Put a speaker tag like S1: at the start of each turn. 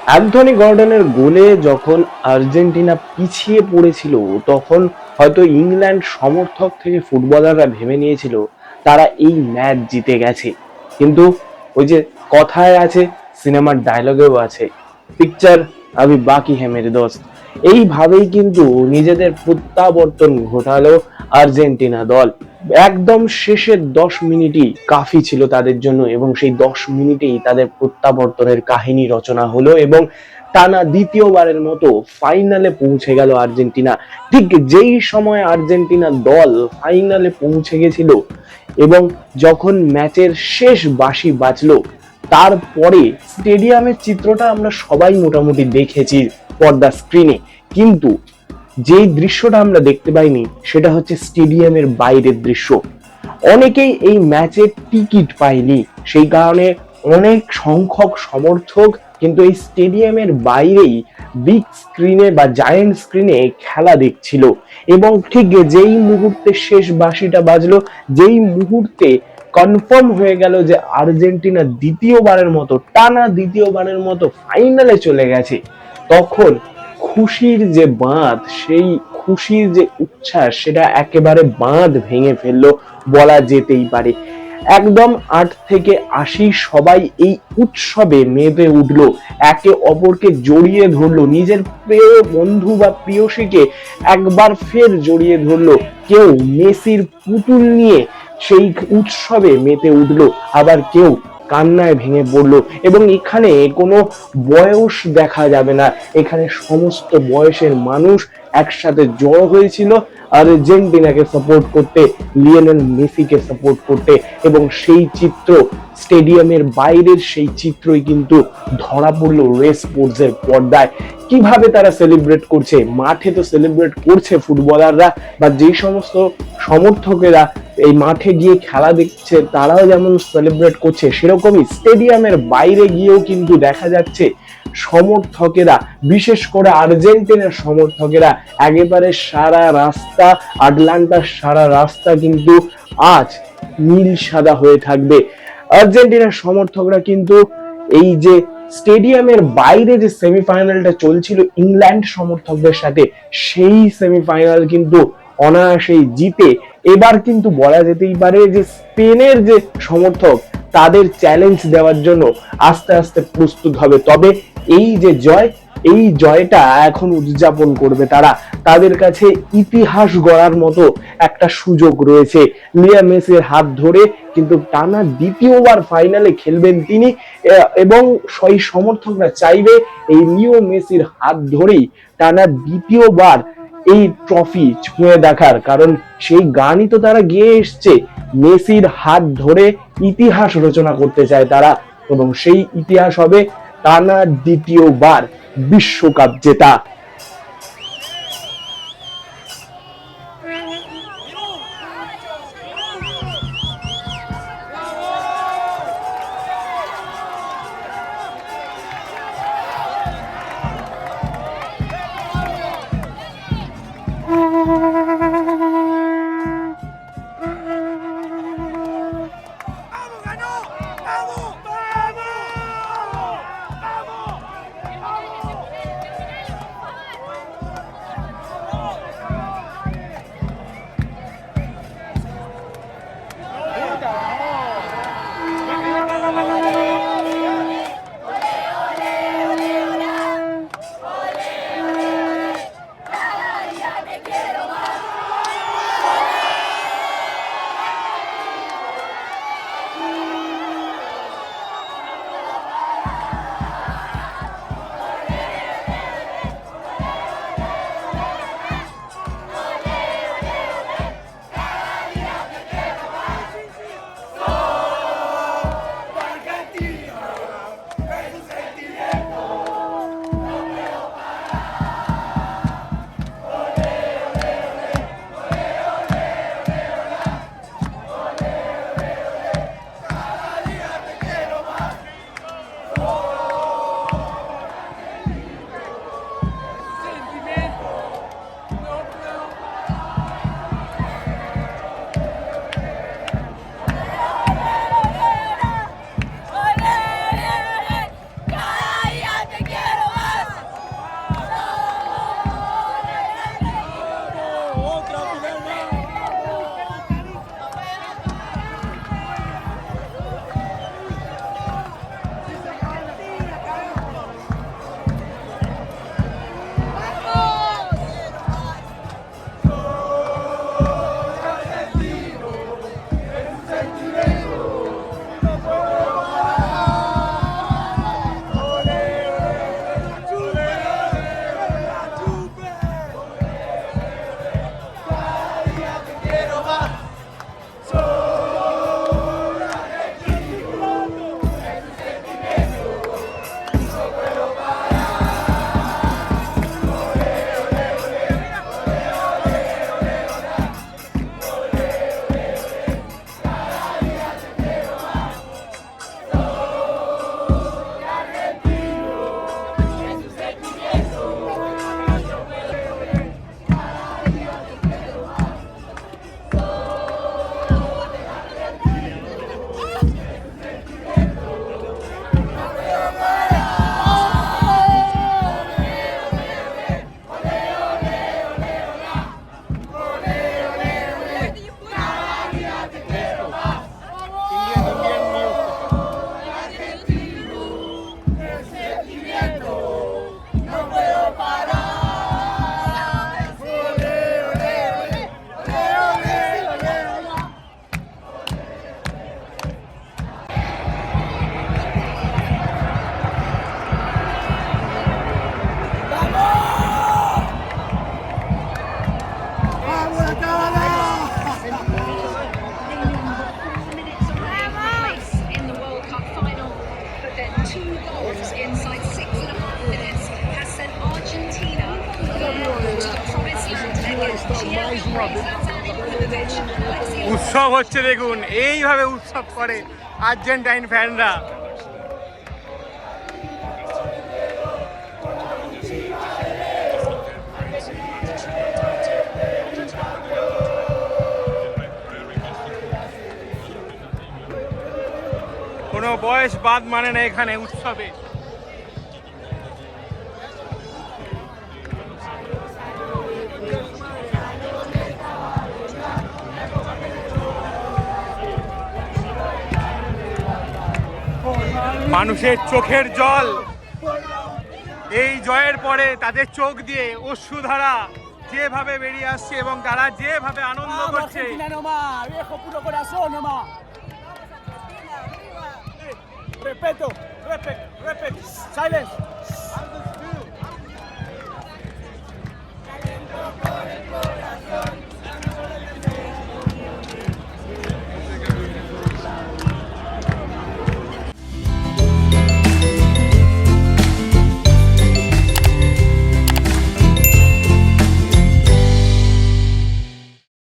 S1: Anthony গর্ডনের গোলে যখন Argentina পিছিয়ে পড়েছিল, তখন হয়তো ইংল্যান্ড সমর্থক থেকে ফুটবলাররা ভেবে নিয়েছিল তারা এই ম্যাচ জিতে গেছে। কিন্তু ওই যে কথায় আছে, সিনেমার ডায়লগেও আছে, পিকচার আভি বাকি হ্যাঁ মেরে দোস্ত। এইভাবেই কিন্তু নিজেদের প্রত্যাবর্তন ঘটালো আর্জেন্টিনা দল। একদম শেষের 10 মিনিটই কাফি ছিল তাদের জন্য, এবং সেই 10 মিনিটেই তাদের প্রত্যাবর্তনের কাহিনী রচনা হলো এবং টানা দ্বিতীয়বারের মতো ফাইনালে পৌঁছে গেল আর্জেন্টিনা। ঠিক যেই সময় আর্জেন্টিনা দল ফাইনালে পৌঁছে গেছিল এবং যখন ম্যাচের শেষ বাঁশি বাজলো, তারপরে স্টেডিয়ামের চিত্রটা আমরা সবাই মোটামুটি দেখেছি পর্দা স্ক্রিনে, কিন্তু যেই দৃশ্যটা আমরা দেখতে পাইনি সেটা হচ্ছে স্টেডিয়ামের বাইরের দৃশ্য। অনেকেই এই ম্যাচের টিকিট পায়নি, সেই কারণে অনেক সংখ্যক সমর্থক কিন্তু এই স্টেডিয়ামের বাইরেই বিগ স্ক্রিনে বা জায়ান্ট স্ক্রিনে খেলা দেখছিল। এবং ঠিক যেই মুহূর্তে শেষ বাঁশিটা বাজলো, যেই মুহূর্তে কনফার্ম হয়ে গেল যে আর্জেন্টিনা দ্বিতীয়বারের মতো, টানা দ্বিতীয়বারের মতো ফাইনালে চলে গেছে, তখন খুশির যে বাঁধ, সেই খুশির যে উচ্ছ্বাস, সেটা একেবারে বাঁধ ভেঙে ফেললো বলা যেতেই পারে। একদম 8 থেকে 80 সবাই এই উৎসবে মেতে উঠলো, একে অপরকে জড়িয়ে ধরলো, নিজের প্রিয় বন্ধু বা প্রিয়সীকে একবার ফের জড়িয়ে ধরলো। কেউ মেসির পুতুল নিয়ে সেই উৎসবে মেতে উঠলো, আবার কেউ কান্নায় ভেঙে পড়লো। এবং এখানে কোনো বয়স দেখা যাবে না, এখানে সমস্ত বয়সের মানুষ একসাথে জড়ো হয়েছিল আর্জেন্টিনাকে সাপোর্ট করতে, লিওনেল মেসিকে সাপোর্ট করতে। এবং সেই চিত্র, স্টেডিয়ামের বাইরের সেই চিত্রই কিন্তু ধরা পড়লো রেস স্পোর্টসের পর্দায়। কিভাবে তারা সেলিব্রেট করছে, মাঠে তো সেলিব্রেট করছে ফুটবলাররা বা যেই সমস্ত সমর্থকেরা এই মাঠে গিয়ে খেলা দেখছে তারাও যেমন সেলিব্রেট করছে, সেরকমই স্টেডিয়ামের বাইরে গিয়েও কিন্তু দেখা যাচ্ছে সমর্থকেরা, বিশেষ করে আর্জেন্টিনার সমর্থকেরা একেবারে সারা রাস্তা, আটলান্টার সারা রাস্তা কিন্তু আজ নীল সাদা হয়ে থাকবে। আর্জেন্টিনার সমর্থকরা কিন্তু এই যে স্টেডিয়ামের বাইরে যে সেমিফাইনালটা চলছিল ইংল্যান্ড সমর্থকদের সাথে, সেই সেমিফাইনাল কিন্তু অনায়াসেই জিতে এবার কিন্তু বলা যেতেই পারে যে স্পেনের যে সমর্থক, তাদের চ্যালেঞ্জ দেওয়ার জন্য আস্তে আস্তে প্রস্তুত হবে। তবে এই যে জয়, এই জয়টা এখন উদযাপন করবে তারা, তাদের কাছে ইতিহাস গড়ার মতো একটা সুযোগ রয়েছে। লিওনেল মেসির হাত ধরে কিন্তু টানা দ্বিতীয়বার ফাইনালে খেলবেন তিনি, এবং সেই সমর্থকরা চাইবে এই লিও মেসির হাত ধরেই টানা দ্বিতীয়বার এই ট্রফি ছুঁয়ে দেখার, কারণ সেই গানই তো তারা গেয়ে এসছে, মেসির হাত ধরে ইতিহাস রচনা করতে চায় তারা, এবং সেই ইতিহাস হবে টানা দ্বিতীয়বার বিশ্বকাপ জেতা।
S2: উৎসব হচ্ছে দেখুন, এইভাবে উৎসব করে আর্জেন্টাইন ফ্যানরা। কোনো বয়স বাদ মানে না এখানে উৎসবে। মানুষের চোখের জল এই জয়ের পরে তাদের চোখ দিয়ে অশ্রুধারা যেভাবে বেরিয়ে আসছে এবং তারা যেভাবে আনন্দ করছে।
S3: Respeto, respeto, respeto. Silence.